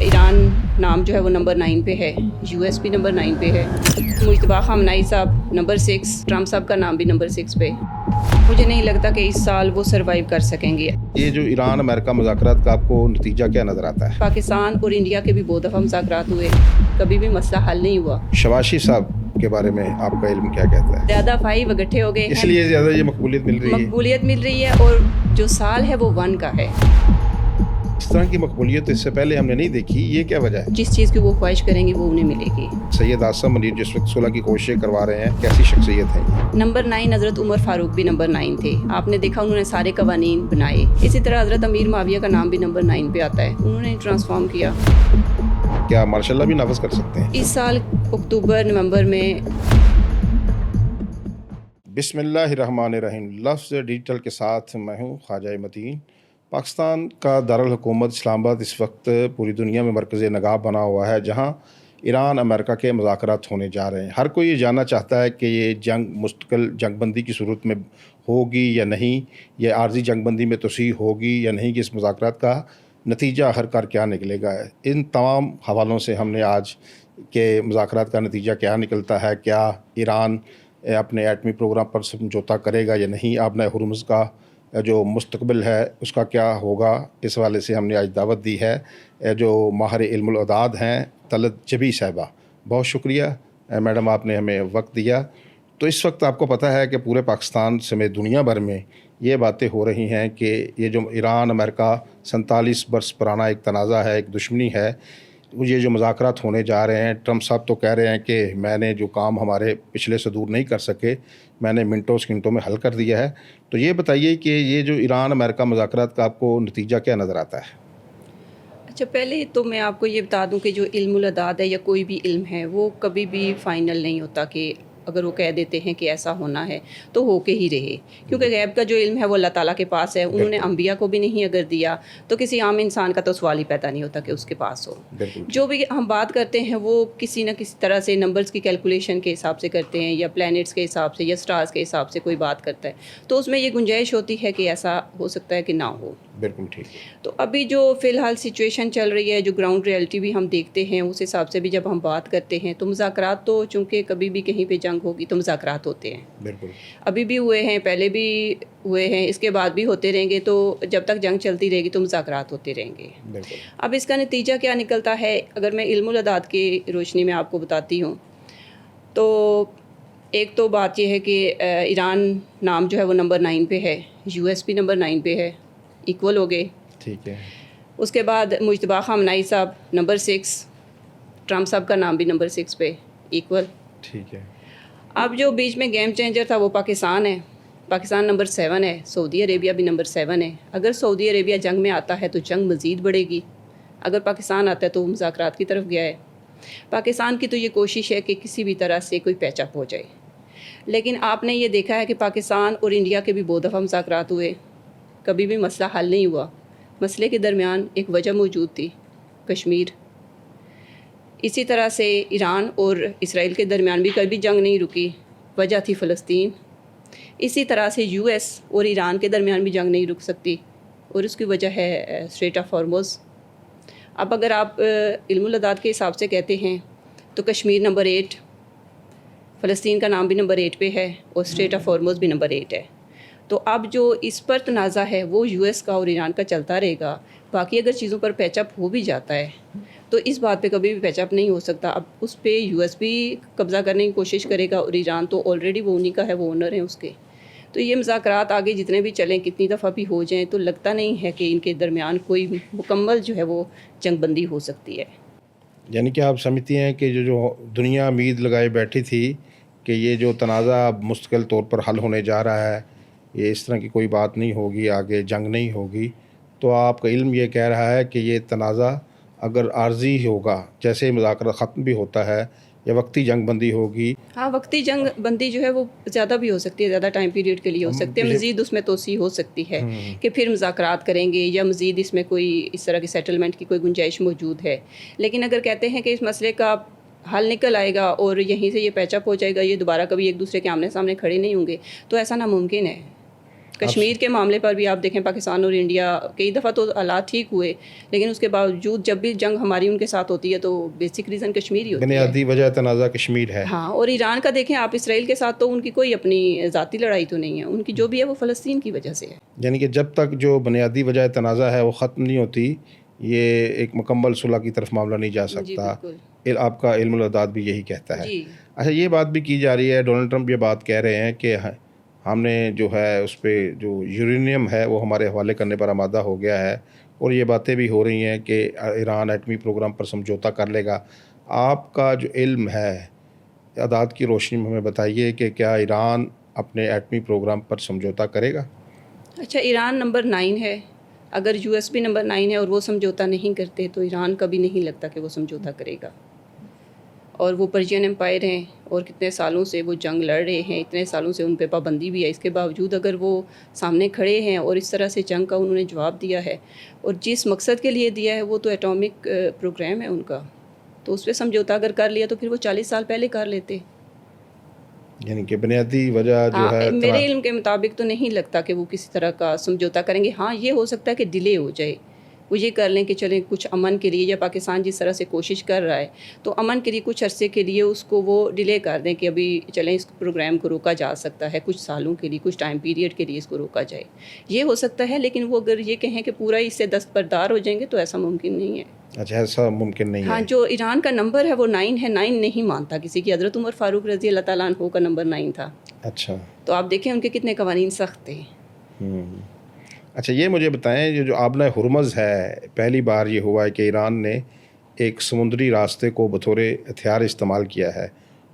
ایران نام جو ہے وہ نمبر 9 پہ ہے، US بھی نمبر 9 پہ ہے، مجتبیٰ خامنہئی صاحب نمبر 6، ٹرمپ صاحب کا نام بھی نمبر 6 پہ۔ مجھے نہیں لگتا کہ اس سال وہ سروائیو کر سکیں گے۔ یہ جو ایران امریکہ مذاکرات کا آپ کو نتیجہ کیا نظر آتا ہے؟ پاکستان اور انڈیا کے بھی بہت دفعہ مذاکرات ہوئے، کبھی بھی مسئلہ حل نہیں ہوا۔ شواشی صاحب کے بارے میں آپ کا علم کیا کہتا ہے؟ زیادہ بھائی وگٹھے ہو گئے ہیں، اس لیے زیادہ یہ مقبولیت مل رہی ہے اور جو سال ہے وہ 1 کا ہے۔ اس طرح کی مقبولیت اس سے پہلے ہم نے نہیں دیکھی، یہ کیا وجہ ہے؟ جس چیز کی وہ خواہش کریں گے وہ انہیں ملے گی۔ سید آصم منیر جس وقت صلح کی کوششیں کروا رہے ہیں، کیسی شخصیت ہے یہ؟ نمبر 9 حضرت عمر فاروق بھی نمبر 9 تھے، آپ نے دیکھا انہوں نے سارے قوانین بنائے۔ اسی طرح حضرت امیر معاویہ کا نام بھی نمبر 9 پہ آتا ہے، انہوں نے ٹرانسفارم کیا۔ کیا مارشاء اللہ بھی نافذ کر سکتے ہیں؟ اس سال اکتوبر نومبر میں۔ بسم اللہ الرحمن الرحیم۔ لفظ ڈیجیٹل کے ساتھ میں ہوں خواجہ متین۔ پاکستان کا دارالحکومت اسلام آباد اس وقت پوری دنیا میں مرکز نگاہ بنا ہوا ہے، جہاں ایران امریکہ کے مذاکرات ہونے جا رہے ہیں۔ ہر کوئی یہ جاننا چاہتا ہے کہ یہ جنگ مستقل جنگ بندی کی صورت میں ہوگی یا نہیں، یہ عارضی جنگ بندی میں توسیع ہوگی یا نہیں، کہ اس مذاکرات کا نتیجہ آخرکار کیا نکلے گا۔ ان تمام حوالوں سے ہم نے آج کے مذاکرات کا نتیجہ کیا نکلتا ہے، کیا ایران اپنے ایٹمی پروگرام پر سمجھوتا کرے گا یا نہیں، آبنہ ہرمز کا جو مستقبل ہے اس کا کیا ہوگا، اس حوالے سے ہم نے آج دعوت دی ہے جو ماہر علم الاعداد ہیں طلعت جبی صاحبہ۔ بہت شکریہ میڈم، آپ نے ہمیں وقت دیا۔ تو اس وقت آپ کو پتہ ہے کہ پورے پاکستان سمیت دنیا بھر میں یہ باتیں ہو رہی ہیں کہ یہ جو ایران امریکہ 47 برس پرانا ایک تنازع ہے، ایک دشمنی ہے، یہ جو مذاکرات ہونے جا رہے ہیں، ٹرمپ صاحب تو کہہ رہے ہیں کہ میں نے جو کام ہمارے پچھلے سے دور نہیں کر سکے، میں نے منٹوں سیکنڈوں میں حل کر دیا ہے۔ تو یہ بتائیے کہ یہ جو ایران امریکہ مذاکرات کا آپ کو نتیجہ کیا نظر آتا ہے؟ اچھا، پہلے تو میں آپ کو یہ بتا دوں کہ جو علم الاعداد ہے یا کوئی بھی علم ہے وہ کبھی بھی فائنل نہیں ہوتا، کہ اگر وہ کہہ دیتے ہیں کہ ایسا ہونا ہے تو ہو کے ہی رہے، کیونکہ غیب کا جو علم ہے وہ اللہ تعالیٰ کے پاس ہے۔ انہوں نے انبیاء کو بھی نہیں اگر دیا تو کسی عام انسان کا تو سوال ہی پیدا نہیں ہوتا کہ اس کے پاس ہو۔ جو بھی ہم بات کرتے ہیں وہ کسی نہ کسی طرح سے نمبرز کی کیلکولیشن کے حساب سے کرتے ہیں، یا پلانٹس کے حساب سے، یا سٹارز کے حساب سے کوئی بات کرتا ہے، تو اس میں یہ گنجائش ہوتی ہے کہ ایسا ہو سکتا ہے کہ نہ ہو۔ بالکل ٹھیک۔ تو ابھی جو فی الحال سچویشن چل رہی ہے، جو گراؤنڈ ریئلٹی بھی ہم دیکھتے ہیں، اس حساب سے بھی جب ہم بات کرتے ہیں تو مذاکرات تو چونکہ کبھی بھی کہیں پہ جنگ ہوگی تو مذاکرات ہوتے ہیں۔ بالکل، ابھی بھی ہوئے ہیں، پہلے بھی ہوئے ہیں، اس کے بعد بھی ہوتے رہیں گے، تو جب تک جنگ چلتی رہے گی تو مذاکرات ہوتے رہیں گے۔ بالکل۔ اب اس کا نتیجہ کیا نکلتا ہے، اگر میں علم الاعداد کی روشنی میں آپ کو بتاتی ہوں تو ایک تو بات یہ ہے کہ ایران نام جو ہے وہ نمبر 9 پہ ہے، US بھی نمبر 9 پہ ہے، ایکول ہو گئے۔ ٹھیک ہے۔ اس کے بعد مجتبیٰ خامنہئی صاحب نمبر 6، ٹرمپ صاحب کا نام بھی نمبر 6 پہ، ایکول۔ ٹھیک ہے۔ اب جو بیچ میں گیم چینجر تھا وہ پاکستان ہے، پاکستان نمبر 7 ہے، سعودی عربیہ بھی نمبر 7 ہے۔ اگر سعودی عربیہ جنگ میں آتا ہے تو جنگ مزید بڑھے گی، اگر پاکستان آتا ہے تو وہ مذاکرات کی طرف گیا ہے۔ پاکستان کی تو یہ کوشش ہے کہ کسی بھی طرح سے کوئی پیچ اپ ہو جائے، لیکن آپ نے یہ دیکھا ہے کہ پاکستان اور انڈیا کے بھی بہت دفعہ مذاکرات ہوئے، کبھی بھی مسئلہ حل نہیں ہوا۔ مسئلے کے درمیان ایک وجہ موجود تھی، کشمیر۔ اسی طرح سے ایران اور اسرائیل کے درمیان بھی کبھی جنگ نہیں رکی، وجہ تھی فلسطین۔ اسی طرح سے US اور ایران کے درمیان بھی جنگ نہیں رک سکتی، اور اس کی وجہ ہے اسٹریٹ آف ہارموز۔ اب اگر آپ علم الاعداد کے حساب سے کہتے ہیں تو کشمیر نمبر 8، فلسطین کا نام بھی نمبر 8 پہ ہے، اور اسٹریٹ آف ہارموز بھی نمبر 8 ہے۔ تو اب جو اس پر تنازع ہے وہ US کا اور ایران کا چلتا رہے گا۔ باقی اگر چیزوں پر پیچ اپ ہو بھی جاتا ہے تو اس بات پہ کبھی بھی پیچ اپ نہیں ہو سکتا۔ اب اس پہ US بھی قبضہ کرنے کی کوشش کرے گا، اور ایران تو آلریڈی وہ انہی کا ہے، وہ اونر ہیں اس کے۔ تو یہ مذاکرات آگے جتنے بھی چلیں، کتنی دفعہ بھی ہو جائیں، تو لگتا نہیں ہے کہ ان کے درمیان کوئی مکمل جو ہے وہ جنگ بندی ہو سکتی ہے۔ یعنی کہ آپ سمجھتی ہیں کہ جو دنیا امید لگائے بیٹھی تھی کہ یہ جو تنازع اب مستقل طور پر حل ہونے جا رہا ہے، یہ اس طرح کی کوئی بات نہیں ہوگی، آگے جنگ نہیں ہوگی، تو آپ کا علم یہ کہہ رہا ہے کہ یہ تنازع اگر عارضی ہوگا، جیسے مذاکرات ختم بھی ہوتا ہے، یا وقتی جنگ بندی ہوگی۔ ہاں، وقتی جنگ بندی جو ہے وہ زیادہ بھی ہو سکتی ہے، زیادہ ٹائم پیریڈ کے لیے ہو سکتی ہے، مزید اس میں توسیع ہو سکتی ہے کہ پھر مذاکرات کریں گے، یا مزید اس میں کوئی اس طرح کی سیٹلمنٹ کی کوئی گنجائش موجود ہے۔ لیکن اگر کہتے ہیں کہ اس مسئلے کا حل نکل آئے گا اور یہیں سے یہ پیچ اپ ہو جائے گا، یہ دوبارہ کبھی ایک دوسرے کے آمنے سامنے کھڑے نہیں ہوں گے، تو ایسا ناممکن ہے۔ کشمیر کے معاملے پر بھی آپ دیکھیں پاکستان اور انڈیا کئی دفعہ تو حالات ٹھیک ہوئے، لیکن اس کے باوجود جب بھی جنگ ہماری ان کے ساتھ ہوتی ہے تو بیسک ریزن کشمیر ہی ہوتی ہے. بنیادی وجہ تنازع کشمیر ہے. ہاں، اور ایران کا دیکھیں آپ، اسرائیل کے ساتھ تو ان کی کوئی اپنی ذاتی لڑائی تو نہیں ہے، ان کی جو بھی ہے وہ فلسطین کی وجہ سے ہے. یعنی کہ جب تک جو بنیادی وجہ تنازع ہے وہ ختم نہیں ہوتی، یہ ایک مکمل صلح کی طرف معاملہ نہیں جا جی سکتا. بالکل. آپ کا علم الاداد بھی یہی کہتا ہے. جی اچھا، یہ بات بھی کی جا رہی ہے، ڈونلڈ ٹرمپ یہ بات کہہ رہے ہیں کہ ہم نے جو ہے اس پہ جو یورینیم ہے وہ ہمارے حوالے کرنے پر آمادہ ہو گیا ہے، اور یہ باتیں بھی ہو رہی ہیں کہ ایران ایٹمی پروگرام پر سمجھوتا کر لے گا. آپ کا جو علم ہے اعداد کی روشنی میں ہمیں بتائیے کہ کیا ایران اپنے ایٹمی پروگرام پر سمجھوتا کرے گا؟ اچھا، ایران نمبر 9 ہے، اگر یو ایس بھی نمبر 9 ہے اور وہ سمجھوتا نہیں کرتے تو ایران کا بھی نہیں لگتا کہ وہ سمجھوتا کرے گا. اور وہ پرشین امپائر ہیں اور کتنے سالوں سے وہ جنگ لڑ رہے ہیں، اتنے سالوں سے ان پہ پابندی بھی ہے، اس کے باوجود اگر وہ سامنے کھڑے ہیں اور اس طرح سے جنگ کا انہوں نے جواب دیا ہے، اور جس مقصد کے لیے دیا ہے وہ تو ایٹامک پروگرام ہے ان کا، تو اس پہ سمجھوتا اگر کر لیا تو پھر وہ 40 سال پہلے کر لیتے. یعنی کہ بنیادی وجہ جو ہے میرے علم کے مطابق تو نہیں لگتا کہ وہ کسی طرح کا سمجھوتا کریں گے. ہاں، یہ ہو سکتا ہے کہ ڈیلے ہو جائے، وہ یہ کر لیں کہ چلیں کچھ امن کے لیے، یا پاکستان جس طرح سے کوشش کر رہا ہے تو امن کے لیے کچھ عرصے کے لیے اس کو وہ ڈیلے کر دیں کہ ابھی چلیں اس پروگرام کو روکا جا سکتا ہے، کچھ سالوں کے لیے، کچھ ٹائم پیریڈ کے لیے اس کو روکا جائے، یہ ہو سکتا ہے. لیکن وہ اگر یہ کہیں کہ پورا اس سے دستبردار ہو جائیں گے تو ایسا ممکن نہیں ہے. اچھا، ایسا ممکن نہیں ہے. ہاں، جو ایران کا نمبر ہے وہ 9 ہے، 9 نہیں مانتا کسی کی. حضرت عمر فاروق رضی اللہ تعالیٰ عنہ کا نمبر 9 تھا. اچھا، تو آپ دیکھیں ان کے کتنے قوانین سخت تھے. اچھا، یہ مجھے بتائیں، جو آبنہ ہرمز ہے، پہلی بار یہ ہوا ہے کہ ایران نے ایک سمندری راستے کو بطور ہتھیار استعمال کیا ہے،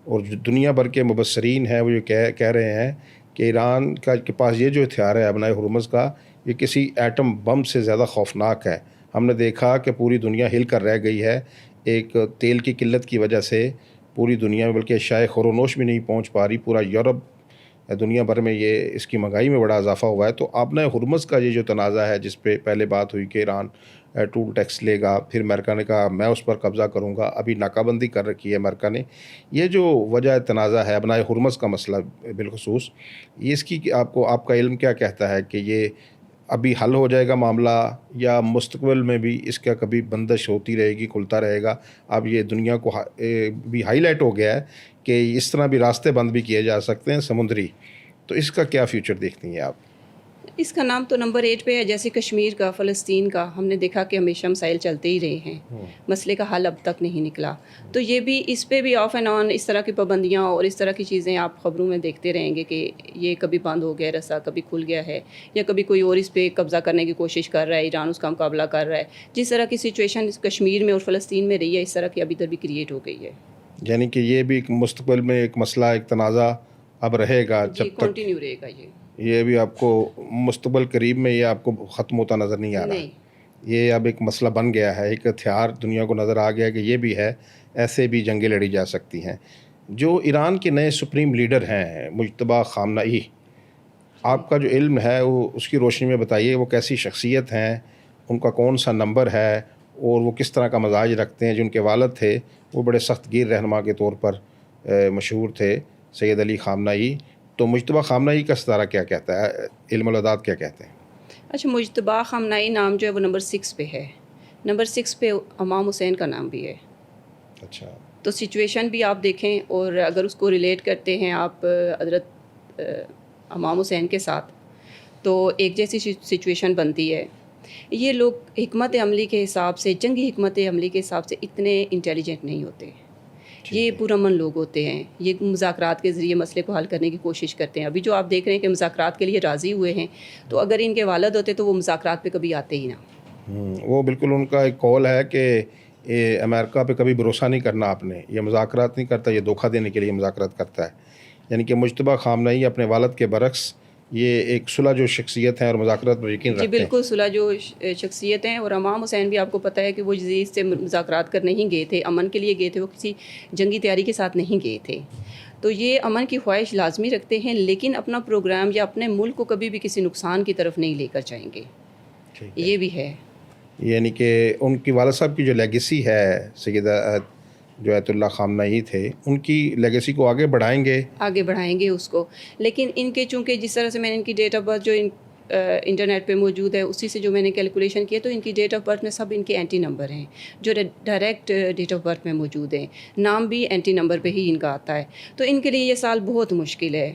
اور جو دنیا بھر کے مبصرین ہیں وہ یہ کہہ رہے ہیں کہ ایران کے پاس یہ جو ہتھیار ہے آبنہ ہرمز کا، یہ کسی ایٹم بم سے زیادہ خوفناک ہے. ہم نے دیکھا کہ پوری دنیا ہل کر رہ گئی ہے ایک تیل کی قلت کی وجہ سے. پوری دنیا میں، بلکہ شاید خورونوش بھی نہیں پہنچ پا رہی، پورا یورپ، دنیا بھر میں یہ اس کی مہنگائی میں بڑا اضافہ ہوا ہے. تو آبنہ ہرمز کا یہ جو تنازع ہے جس پہ پہلے بات ہوئی کہ ایران ٹول ٹیکس لے گا، پھر امریکہ نے کہا میں اس پر قبضہ کروں گا، ابھی ناکہ بندی کر رکھی ہے امریکہ نے. یہ جو وجہ تنازع ہے آبنہ ہرمز کا مسئلہ بالخصوص، یہ اس کی آپ کا علم کیا کہتا ہے کہ یہ ابھی حل ہو جائے گا معاملہ، یا مستقبل میں بھی اس کا کبھی بندش ہوتی رہے گی، کھلتا رہے گا؟ اب یہ دنیا کو بھی ہائی لائٹ ہو گیا ہے کہ اس طرح بھی راستے بند بھی کیے جا سکتے ہیں سمندری. تو اس کا کیا فیوچر دیکھتی ہیں آپ؟ اس کا نام تو نمبر 8 پہ ہے، جیسے کشمیر کا، فلسطین کا. ہم نے دیکھا کہ ہمیشہ مسائل چلتے ہی رہے ہیں، مسئلے کا حل اب تک نہیں نکلا. تو یہ بھی، اس پہ بھی آف اینڈ آن اس طرح کی پابندیاں اور اس طرح کی چیزیں آپ خبروں میں دیکھتے رہیں گے کہ یہ کبھی بند ہو گیا رسا، کبھی کھل گیا ہے، یا کبھی کوئی اور اس پہ قبضہ کرنے کی کوشش کر رہا ہے، ایران اس کا مقابلہ کر رہا ہے. جس طرح کی سچویشن کشمیر میں اور فلسطین میں رہی ہے، اس طرح کی ابھی ادھر بھی کریٹ ہو گئی ہے. یعنی کہ یہ بھی مستقبل میں ایک مسئلہ، ایک تنازع اب رہے گا جب تک کنٹینیو رہے گا. یہ بھی آپ کو مستقبل قریب میں یہ آپ کو ختم ہوتا نظر نہیں آ رہا. یہ اب ایک مسئلہ بن گیا ہے، ایک ہتھیار دنیا کو نظر آ گیا کہ یہ بھی ہے، ایسے بھی جنگیں لڑی جا سکتی ہیں. جو ایران کے نئے سپریم لیڈر ہیں مجتبیٰ خامنئی، آپ کا جو علم ہے وہ اس کی روشنی میں بتائیے، وہ کیسی شخصیت ہیں، ان کا کون سا نمبر ہے، اور وہ کس طرح کا مزاج رکھتے ہیں؟ جن کے والد تھے وہ بڑے سخت گیر رہنما کے طور پر مشہور تھے، سید علی خامنئی. تو مجتبیٰ خامنئی کا ستارہ کیا کہتا ہے، علم الاداد کیا کہتے ہیں؟ اچھا، مجتبیٰ خامنئی نام جو ہے وہ نمبر 6 پہ ہے. نمبر 6 پہ امام حسین کا نام بھی ہے. اچھا، تو سچویشن بھی آپ دیکھیں، اور اگر اس کو ریلیٹ کرتے ہیں آپ حضرت امام حسین کے ساتھ، تو ایک جیسی سچویشن بنتی ہے. یہ لوگ حکمت عملی کے حساب سے، جنگی حکمت عملی کے حساب سے اتنے انٹیلیجنٹ نہیں ہوتے. یہ پرامن لوگ ہوتے ہیں، یہ مذاکرات کے ذریعے مسئلے کو حل کرنے کی کوشش کرتے ہیں. ابھی جو آپ دیکھ رہے ہیں کہ مذاکرات کے لیے راضی ہوئے ہیں، تو اگر ان کے والد ہوتے تو وہ مذاکرات پہ کبھی آتے ہی نہ. وہ بالکل ان کا ایک قول ہے کہ امریکہ پہ کبھی بھروسہ نہیں کرنا آپ نے، یہ مذاکرات نہیں کرتا، یہ دھوکہ دینے کے لیے مذاکرات کرتا ہے. یعنی کہ مجتبیٰ خامنئی اپنے والد کے برعکس یہ ایک صلح جو شخصیت ہیں اور مذاکرات پر یقین رکھتے ہیں. جی بالکل، صلح جو شخصیت ہیں. اور امام حسین بھی آپ کو پتہ ہے کہ وہ یزید سے مذاکرات کرنے ہی گئے تھے، امن کے لیے گئے تھے، وہ کسی جنگی تیاری کے ساتھ نہیں گئے تھے. تو یہ امن کی خواہش لازمی رکھتے ہیں، لیکن اپنا پروگرام یا اپنے ملک کو کبھی بھی کسی نقصان کی طرف نہیں لے کر جائیں گے. یہ بھی ہے. یعنی کہ ان کی والد صاحب کی جو لیگیسی ہے سیدہ جو آیت اللہ خامنئی تھے، ان کی لیگیسی کو آگے بڑھائیں گے اس کو. لیکن ان کے چونکہ جس طرح سے میں نے ان کی ڈیٹ آف برتھ جو انٹرنیٹ پہ موجود ہے اسی سے جو میں نے کیلکولیشن کیا تو ان کی ڈیٹ آف برتھ میں سب ان کے اینٹی نمبر ہیں جو ڈائریکٹ ڈیٹ آف برتھ میں موجود ہیں. نام بھی اینٹی نمبر پہ ہی ان کا آتا ہے. تو ان کے لیے یہ سال بہت مشکل ہے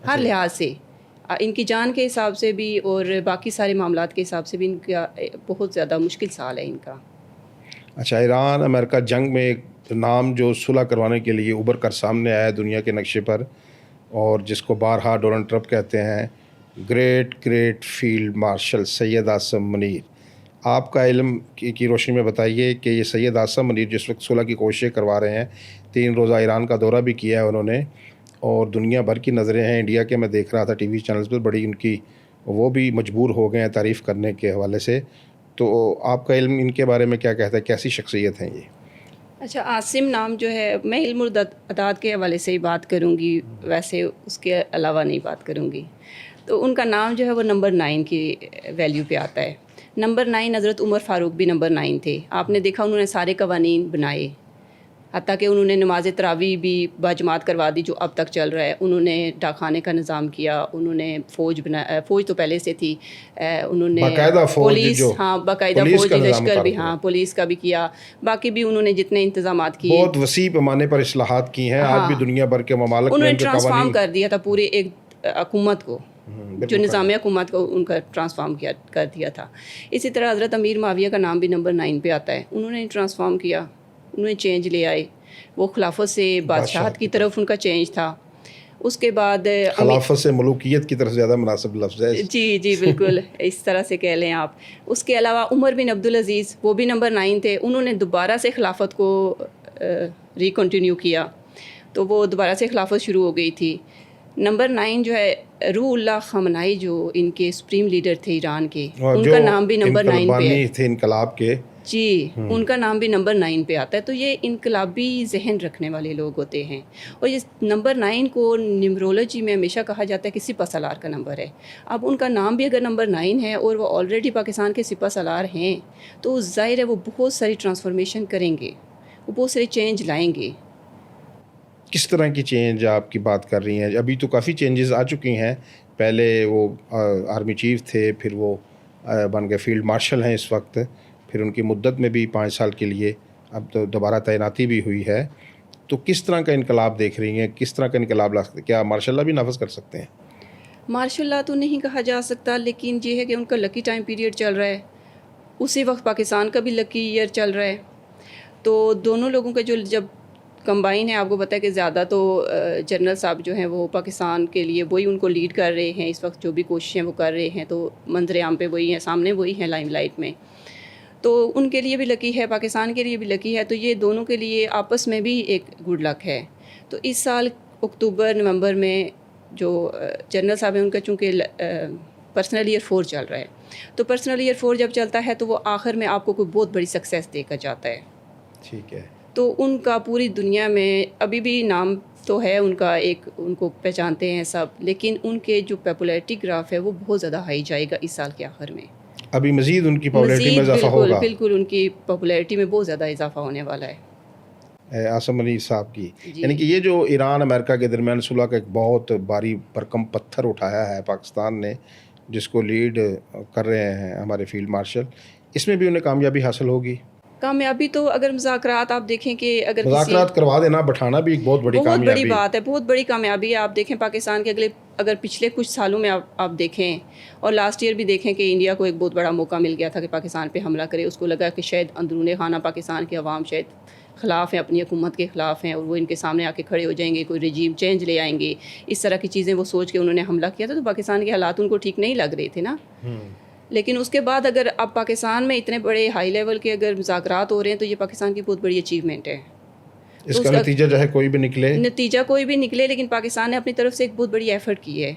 ہر لحاظ سے، ان کی جان کے حساب سے بھی اور باقی سارے معاملات کے حساب سے بھی ان کا بہت زیادہ مشکل سال ہے ان کا. اچھا، ایران امریکہ جنگ میں ایک نام جو صلح کروانے کے لیے ابھر کر سامنے آیا ہے دنیا کے نقشے پر، اور جس کو بارہا ڈونلڈ ٹرمپ کہتے ہیں great field marshal Syed Asim Munir. آپ کا علم کی روشنی میں بتائیے کہ یہ سید عاصم منیر جس وقت صلح کی کوششیں کروا رہے ہیں، 3 روزہ ایران کا دورہ بھی کیا ہے انہوں نے، اور دنیا بھر کی نظریں ہیں انڈیا کے. میں دیکھ رہا تھا ٹی وی چینلز پر، بڑی ان کی وہ بھی مجبور ہو گئے ہیں تعریف کرنے کے حوالے سے. تو آپ کا علم ان کے بارے میں کیا کہتا ہے، کیسی شخصیت ہیں یہ؟ اچھا، عاصم نام جو ہے میں علم اعداد کے حوالے سے ہی بات کروں گی، ویسے اس کے علاوہ نہیں بات کروں گی. تو ان کا نام جو ہے وہ نمبر 9 کی ویلیو پہ آتا ہے. نمبر 9 حضرت عمر فاروق بھی نمبر 9 تھے. آپ نے دیکھا انہوں نے سارے قوانین بنائے، حتیٰ کہ انہوں نے نماز تراویح بھی باجماعت کروا دی جو اب تک چل رہا ہے. انہوں نے ڈاک خانے کا نظام کیا، انہوں نے فوج تو پہلے سے تھی، انہوں نے پولیس، باقاعدہ فوج لشکر بھی، پولیس کا بھی کیا. باقی بھی انہوں نے جتنے انتظامات کیے، بہت وسیع پیمانے پر اصلاحات کی ہیں. آج بھی دنیا بھر کے ممالک انہوں نے ٹرانسفارم کر دیا تھا پورے ایک حکومت کو، جو نظام حکومت کو ان کا ٹرانسفارم کر دیا تھا. اسی طرح حضرت امیر معاویہ کا نام بھی نمبر 9 پہ آتا ہے. انہوں نے ٹرانسفارم کیا، انہوں نے چینج لے آئے. وہ خلافت سے بادشاہت کی طرف ان کا چینج تھا. اس کے بعد خلافت سے ملوکیت کی طرف زیادہ مناسب لفظ ہے. جی بالکل اس طرح سے کہہ لیں آپ. اس کے علاوہ عمر بن عبدالعزیز وہ بھی نمبر 9 تھے. انہوں نے دوبارہ سے خلافت کو ریکنٹینیو کیا، تو وہ دوبارہ سے خلافت شروع ہو گئی تھی. نمبر 9 جو ہے روح اللہ خامنئی جو ان کے سپریم لیڈر تھے ایران کے، ان کا نام بھی نمبر 9 پہ ہے. تھے انقلاب کے، جی ان کا نام بھی نمبر 9 پہ آتا ہے. تو یہ انقلابی ذہن رکھنے والے لوگ ہوتے ہیں. اور یہ نمبر 9 کو نیمرولوجی میں ہمیشہ کہا جاتا ہے کہ سپہ سالار کا نمبر ہے. اب ان کا نام بھی اگر نمبر 9 ہے اور وہ آلریڈی پاکستان کے سپہ سالار ہیں تو ظاہر ہے وہ بہت ساری ٹرانسفارمیشن کریں گے، وہ بہت سارے چینج لائیں گے. کس طرح کی چینج آپ کی بات کر رہی ہیں؟ ابھی تو کافی چینجز آ چکی ہیں. پہلے وہ آرمی چیف تھے، پھر وہ بن گئے فیلڈ مارشل ہیں اس وقت، پھر ان کی مدت میں بھی 5 سال کے لیے اب تو دوبارہ تعیناتی بھی ہوئی ہے. تو کس طرح کا انقلاب دیکھ رہی ہیں؟ کس طرح کا انقلاب لا سکتے ہیں؟ کیا مارشاء اللہ بھی نافذ کر سکتے ہیں؟ مارشاء اللہ تو نہیں کہا جا سکتا، لیکن یہ ہے کہ ان کا لکی ٹائم پیریڈ چل رہا ہے. اسی وقت پاکستان کا بھی لکی ایئر چل رہا ہے. تو دونوں لوگوں کا جو جب کمبائن ہے، آپ کو پتہ ہے کہ زیادہ تو جنرل صاحب جو ہیں وہ پاکستان کے لیے وہی ان کو لیڈ کر رہے ہیں اس وقت، جو بھی کوششیں وہ کر رہے ہیں تو منظر عام پہ وہی ہیں، سامنے وہی ہیں لائم لائٹ میں. تو ان کے لیے بھی لکی ہے، پاکستان کے لیے بھی لکی ہے. تو یہ دونوں کے لیے آپس میں بھی ایک گڈ لک ہے. تو اس سال اکتوبر نومبر میں جو جنرل صاحب ہیں ان کا چونکہ پرسنل ایئر 4 چل رہا ہے، تو پرسنل ایئر 4 جب چلتا ہے تو وہ آخر میں آپ کو کوئی بہت بڑی سکسیس دے کر جاتا ہے. ٹھیک ہے. تو ان کا پوری دنیا میں ابھی بھی نام تو ہے ان کا، ایک ان کو پہچانتے ہیں سب، لیکن ان کے جو پاپولیرٹی گراف ہے وہ بہت زیادہ ہائی جائے گا اس سال کے آخر میں. ابھی مزید ان کی پاپولیرٹی میں اضافہ ہوگا. بالکل ان کی پاپولیرٹی میں بہت زیادہ اضافہ ہونے والا ہے عاصم منیر صاحب کی. یعنی کہ یہ جو ایران امریکہ کے درمیان صلح کا ایک بہت بھاری بھرکم پتھر اٹھایا ہے پاکستان نے، جس کو لیڈ کر رہے ہیں ہمارے فیلڈ مارشل، اس میں بھی انہیں کامیابی حاصل ہوگی. کامیابی تو اگر مذاکرات آپ دیکھیں کہ اگر مذاکرات کروا دینا، بٹھانا بھی ایک بہت بڑی بات ہے، بہت بڑی کامیابی ہے. آپ دیکھیں پاکستان کے اگر پچھلے کچھ سالوں میں آپ دیکھیں اور لاسٹ ایئر بھی دیکھیں کہ انڈیا کو ایک بہت بڑا موقع مل گیا تھا کہ پاکستان پہ حملہ کرے. اس کو لگا کہ شاید اندرون خانہ پاکستان کے عوام شاید خلاف ہیں، اپنی حکومت کے خلاف ہیں، اور وہ ان کے سامنے آ کے کھڑے ہو جائیں گے، کوئی رجیم چینج لے آئیں گے، اس طرح کی چیزیں وہ سوچ کے انہوں نے حملہ کیا تھا. تو پاکستان کے حالات ان کو ٹھیک نہیں لگ رہے تھے نا. لیکن اس کے بعد اگر اب پاکستان میں اتنے بڑے ہائی لیول کے اگر مذاکرات ہو رہے ہیں تو یہ پاکستان کی بہت بڑی اچیومنٹ ہے. اس کا نتیجہ چاہے کوئی بھی نکلے، لیکن پاکستان نے اپنی طرف سے ایک بہت بڑی ایفرٹ کی ہے.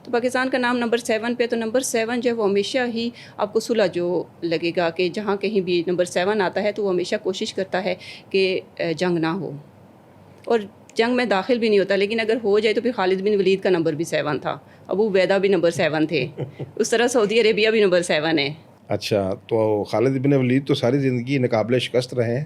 تو پاکستان کا نام نمبر 7 پہ، تو نمبر 7 جو ہے وہ ہمیشہ ہی آپ کو صلح جو لگے گا کہ جہاں کہیں بھی نمبر 7 آتا ہے تو وہ ہمیشہ کوشش کرتا ہے کہ جنگ نہ ہو، اور جنگ میں داخل بھی نہیں ہوتا. لیکن اگر ہو جائے تو پھر خالد بن ولید کا نمبر بھی 7 تھا، ابو عبیدہ بھی نمبر 7 تھے، اس طرح سعودی عربیہ بھی نمبر 7 ہے. اچھا، تو خالد بن ولید تو ساری زندگی ناقابل شکست رہے ہیں،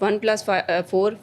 1 + 4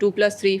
2 + 3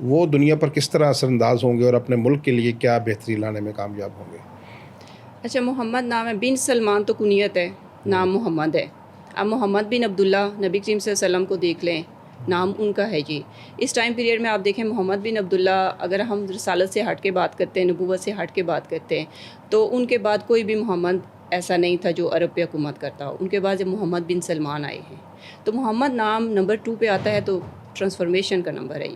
وہ دنیا پر کس طرح اثر انداز ہوں گے اور اپنے ملک کے لیے کیا بہتری لانے میں کامیاب ہوں گے؟ اچھا، محمد نام ہے، بن سلمان تو کنیت ہے، نام محمد ہے. اب محمد بن عبداللہ نبی کریم صلی اللہ علیہ وسلم کو دیکھ لیں، نام ان کا ہے جی. اس ٹائم پیریڈ میں آپ دیکھیں محمد بن عبداللہ، اگر ہم رسالت سے ہٹ کے بات کرتے ہیں، نبوت سے ہٹ کے بات کرتے ہیں، تو ان کے بعد کوئی بھی محمد ایسا نہیں تھا جو عرب پہ حکومت کرتا ہو. ان کے بعد جب محمد بن سلمان آئے ہیں تو محمد نام نمبر 2 پہ آتا ہے، تو ٹرانسفارمیشن کا نمبر ہے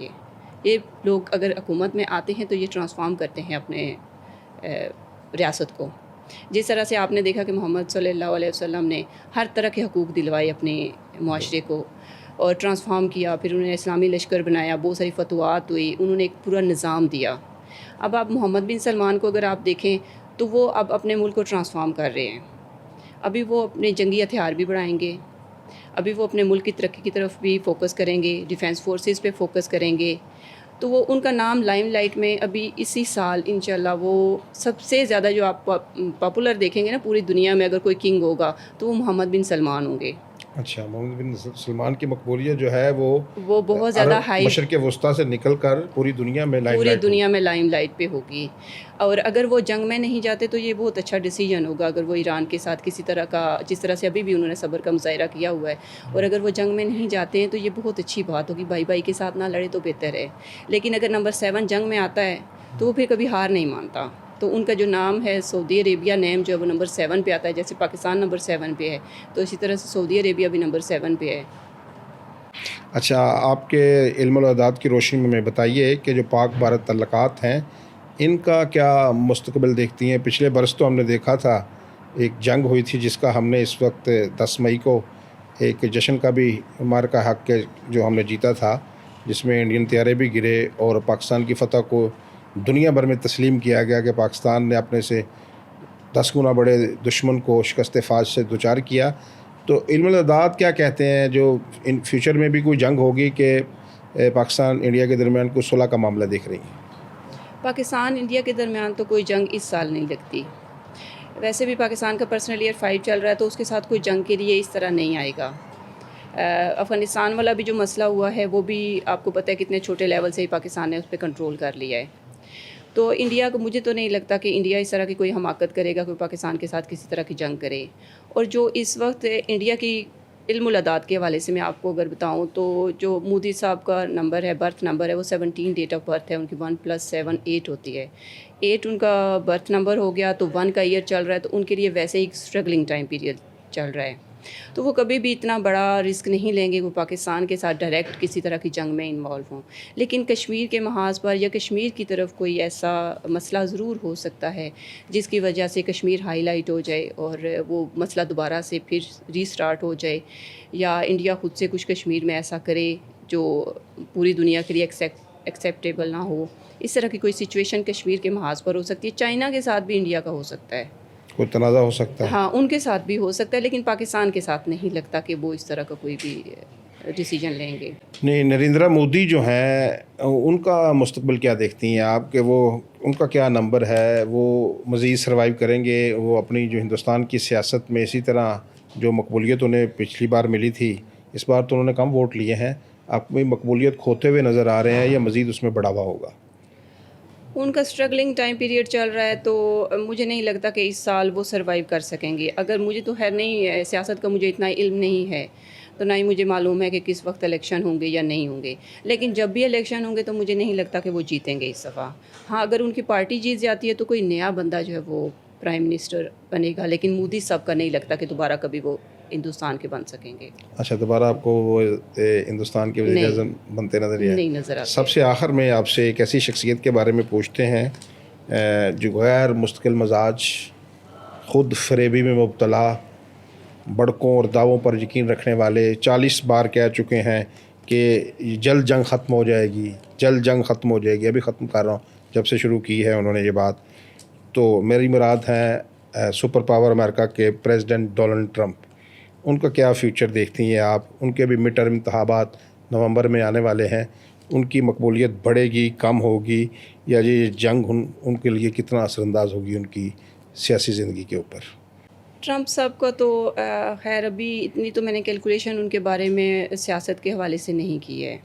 یہ لوگ اگر حکومت میں آتے ہیں تو یہ ٹرانسفارم کرتے ہیں اپنے ریاست کو. جس طرح سے آپ نے دیکھا کہ محمد صلی اللہ علیہ وسلم نے ہر طرح کے حقوق دلوائے اپنے معاشرے کو اور ٹرانسفارم کیا، پھر انہوں نے اسلامی لشکر بنایا، بہت ساری فتوحات ہوئی، انہوں نے ایک پورا نظام دیا. اب آپ محمد بن سلمان کو اگر آپ دیکھیں تو وہ اب اپنے ملک کو ٹرانسفارم کر رہے ہیں. ابھی وہ اپنے جنگی ہتھیار بھی بڑھائیں گے، ابھی وہ اپنے ملک کی ترقی کی طرف بھی فوکس کریں گے، ڈیفینس فورسز پہ فوکس کریں گے. تو وہ ان کا نام لائم لائٹ میں ابھی اسی سال انشاءاللہ وہ سب سے زیادہ جو آپ پاپولر دیکھیں گے نا پوری دنیا میں، اگر کوئی کنگ ہوگا تو وہ محمد بن سلمان ہوں گے. اچھا، محمد بن سلمان کی مقبولیت جو ہے وہ بہت زیادہ ہائی، مشرق وسطیٰ سے نکل کر پوری دنیا میں لائم لائٹ پہ ہوگی. اور اگر وہ جنگ میں نہیں جاتے تو یہ بہت اچھا ڈیسیجن ہوگا. اگر وہ ایران کے ساتھ کسی طرح کا، جس طرح سے ابھی بھی انہوں نے صبر کا مظاہرہ کیا ہوا ہے، اور اگر وہ جنگ میں نہیں جاتے ہیں تو یہ بہت اچھی بات ہوگی. بھائی بھائی کے ساتھ نہ لڑے تو بہتر ہے. لیکن اگر نمبر 7 جنگ میں آتا ہے تو وہ پھر کبھی ہار نہیں مانتا. تو ان کا جو نام ہے سعودی عربیہ، نیم جو ہے وہ نمبر 7 پہ آتا ہے. جیسے پاکستان نمبر 7 پہ ہے تو اسی طرح سے سعودی عربیہ بھی نمبر 7 پہ ہے. اچھا، آپ کے علم الاعداد کی روشنی میں بتائیے کہ جو پاک بھارت تعلقات ہیں ان کا کیا مستقبل دیکھتی ہیں؟ پچھلے برس تو ہم نے دیکھا تھا ایک جنگ ہوئی تھی جس کا ہم نے اس وقت 10 مئی کو ایک جشن کا بھی مارکہ حق کے جو ہم نے جیتا تھا، جس میں انڈین طیارے بھی گرے اور پاکستان کی فتح کو دنیا بھر میں تسلیم کیا گیا کہ پاکستان نے اپنے سے 10 گنا بڑے دشمن کو شکست فاج سے دوچار کیا. تو علم الاعداد کیا کہتے ہیں جو ان فیوچر میں بھی کوئی جنگ ہوگی کہ پاکستان انڈیا کے درمیان کوئی صلح کا معاملہ دیکھ رہی ہیں؟ پاکستان انڈیا کے درمیان تو کوئی جنگ اس سال نہیں لگتی. ویسے بھی پاکستان کا پرسنل ایئر فائٹ چل رہا ہے تو اس کے ساتھ کوئی جنگ کے لیے اس طرح نہیں آئے گا. افغانستان والا بھی جو مسئلہ ہوا ہے وہ بھی آپ کو پتہ ہے کتنے چھوٹے لیول سے ہی پاکستان نے اس پہ کنٹرول کر لیا ہے. تو انڈیا کو، مجھے تو نہیں لگتا کہ انڈیا اس طرح کی کوئی حماقت کرے گا، کوئی پاکستان کے ساتھ کسی طرح کی جنگ کرے. اور جو اس وقت انڈیا کی علم الاعداد کے حوالے سے میں آپ کو اگر بتاؤں تو جو مودی صاحب کا نمبر ہے، برتھ نمبر ہے، وہ 17 ڈیٹ آف برتھ ہے ان کی. 1 + 7 8 ہوتی ہے. 8 ان کا برتھ نمبر ہو گیا تو 1 کا ایئر چل رہا ہے، تو ان کے لیے ویسے ہی اسٹرگلنگ ٹائم پیریڈ چل رہا ہے. تو وہ کبھی بھی اتنا بڑا رسک نہیں لیں گے وہ پاکستان کے ساتھ ڈائریکٹ کسی طرح کی جنگ میں انوالو ہوں. لیکن کشمیر کے محاذ پر یا کشمیر کی طرف کوئی ایسا مسئلہ ضرور ہو سکتا ہے جس کی وجہ سے کشمیر ہائی لائٹ ہو جائے اور وہ مسئلہ دوبارہ سے پھر ریسٹارٹ ہو جائے، یا انڈیا خود سے کچھ کشمیر میں ایسا کرے جو پوری دنیا کے لیے ایکسیپٹیبل نہ ہو. اس طرح کی کوئی سچویشن کشمیر کے محاذ پر ہو سکتی ہے. چائنا کے ساتھ بھی انڈیا کا ہو سکتا ہے، کوئی تنازع ہو سکتا ہے. ہاں ان کے ساتھ بھی ہو سکتا ہے، لیکن پاکستان کے ساتھ نہیں لگتا کہ وہ اس طرح کا کوئی بھی ڈیسیجن لیں گے. نہیں، نریندرا مودی جو ہیں ان کا مستقبل کیا دیکھتی ہیں آپ کہ وہ ان کا کیا نمبر ہے؟ وہ مزید سروائیو کریں گے؟ وہ اپنی جو ہندوستان کی سیاست میں اسی طرح جو مقبولیت انہیں پچھلی بار ملی تھی اس بار تو انہوں نے کم ووٹ لیے ہیں، اپنی مقبولیت کھوتے ہوئے نظر آ رہے ہیں یا مزید اس میں بڑھاوا ہوگا؟ ان کا اسٹرگلنگ ٹائم پیریڈ چل رہا ہے تو مجھے نہیں لگتا کہ اس سال وہ سروائیو کر سکیں گے. اگر مجھے تو خیر نہیں ہے، سیاست کا مجھے اتنا علم نہیں ہے تو نہ ہی مجھے معلوم ہے کہ کس وقت الیکشن ہوں گے یا نہیں ہوں گے. لیکن جب بھی الیکشن ہوں گے تو مجھے نہیں لگتا کہ وہ جیتیں گے اس دفعہ. ہاں اگر ان کی پارٹی جیت جاتی ہے تو کوئی نیا بندہ جو ہے وہ پرائم منسٹر بنے گا، لیکن مودی صاحب کا نہیں لگتا کہ دوبارہ کبھی وہ ہندوستان کے بن سکیں گے. اچھا، دوبارہ آپ کو وہ ہندوستان کے وزیر اعظم بنتے نظر نہیں نظر آتے. سب سے آخر میں آپ سے ایک ایسی شخصیت کے بارے میں پوچھتے ہیں جو غیر مستقل مزاج، خود فریبی میں مبتلا، بڑکوں اور دعووں پر یقین رکھنے والے، 40 بار کہہ چکے ہیں کہ جلد جنگ ختم ہو جائے گی، جلد جنگ ختم ہو جائے گی. ابھی ختم کر رہا ہوں، جب سے شروع کی ہے انہوں نے یہ بات. تو میری مراد ہے سپر پاور امریکہ کے پریزیڈنٹ ڈونلڈ ٹرمپ. ان کا کیا فیوچر دیکھتی ہیں آپ؟ ان کے بھی مڈ ٹرم انتخابات نومبر میں آنے والے ہیں. ان کی مقبولیت بڑھے گی، کم ہوگی، یا یہ جنگ ان کے لیے کتنا اثر انداز ہوگی ان کی سیاسی زندگی کے اوپر؟ ٹرمپ صاحب کا تو خیر ابھی اتنی تو میں نے کیلکولیشن ان کے بارے میں سیاست کے حوالے سے نہیں کی ہے،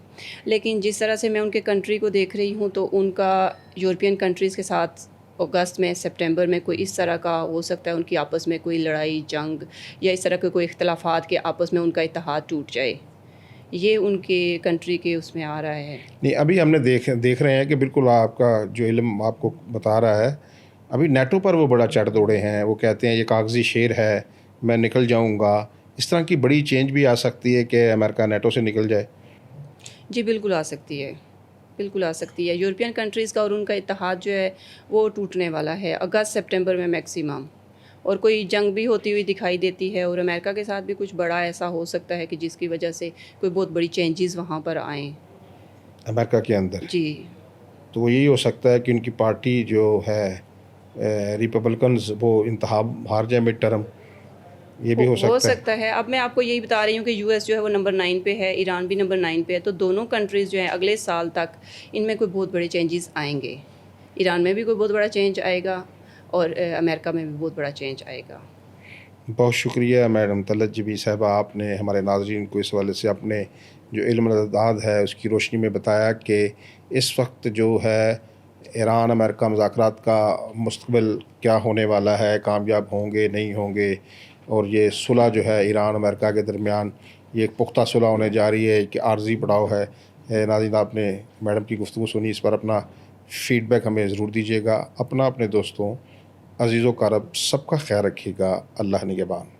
لیکن جس طرح سے میں ان کے کنٹری کو دیکھ رہی ہوں تو ان کا یورپین کنٹریز کے ساتھ اگست میں سپٹمبر میں کوئی اس طرح کا ہو سکتا ہے، ان کی آپس میں کوئی لڑائی جنگ یا اس طرح کے کوئی اختلافات کے آپس میں ان کا اتحاد ٹوٹ جائے، یہ ان کے کنٹری کے اس میں آ رہا ہے۔ نہیں، ابھی ہم نے دیکھ رہے ہیں کہ بالکل آپ کا جو علم آپ کو بتا رہا ہے، ابھی نیٹو پر وہ بڑا چڑھ دوڑے ہیں، وہ کہتے ہیں یہ کاغذی شیر ہے، میں نکل جاؤں گا۔ اس طرح کی بڑی چینج بھی آ سکتی ہے کہ امریکہ نیٹو سے نکل جائے؟ جی بالکل آ سکتی ہے، بالکل آ سکتی ہے۔ یورپین کنٹریز کا اور ان کا اتحاد جو ہے وہ ٹوٹنے والا ہے اگست سپٹمبر میں میکسیمم، اور کوئی جنگ بھی ہوتی ہوئی دکھائی دیتی ہے، اور امریکہ کے ساتھ بھی کچھ بڑا ایسا ہو سکتا ہے کہ جس کی وجہ سے کوئی بہت بڑی چینجز وہاں پر آئیں۔ امریکہ کے اندر جی تو وہ یہی ہو سکتا ہے کہ ان کی پارٹی جو ہے ریپبلکنز وہ انتخاب ہار جائے مڈ ٹرم، یہ بھی ہو سکتا ہے۔ سکتا ہے۔ اب میں آپ کو یہی بتا رہی ہوں کہ یو ایس جو ہے وہ نمبر 9 پہ ہے، ایران بھی نمبر 9 پہ ہے، تو دونوں کنٹریز جو ہیں اگلے سال تک ان میں کوئی بہت بڑے چینجز آئیں گے۔ ایران میں بھی کوئی بہت بڑا چینج آئے گا اور امریکہ میں بھی بہت بڑا چینج آئے گا۔ بہت شکریہ میڈم طلعت جبی صاحبہ، آپ نے ہمارے ناظرین کو اس حوالے سے اپنے جو علم رداد ہے اس کی روشنی میں بتایا کہ اس وقت جو ہے ایران امریکہ مذاکرات کا مستقبل کیا ہونے والا ہے، کامیاب ہوں گے نہیں ہوں گے، اور یہ صلح جو ہے ایران امریکہ کے درمیان یہ ایک پختہ صلح ہونے جا رہی ہے کہ عارضی پڑاؤ ہے۔ ناظرین، آپ نے میڈم کی گفتگو سنی، اس پر اپنا فیڈ بیک ہمیں ضرور دیجیے گا۔ اپنے دوستوں، عزیز و اقارب سب کا خیال رکھیے گا۔ اللہ نگہبان۔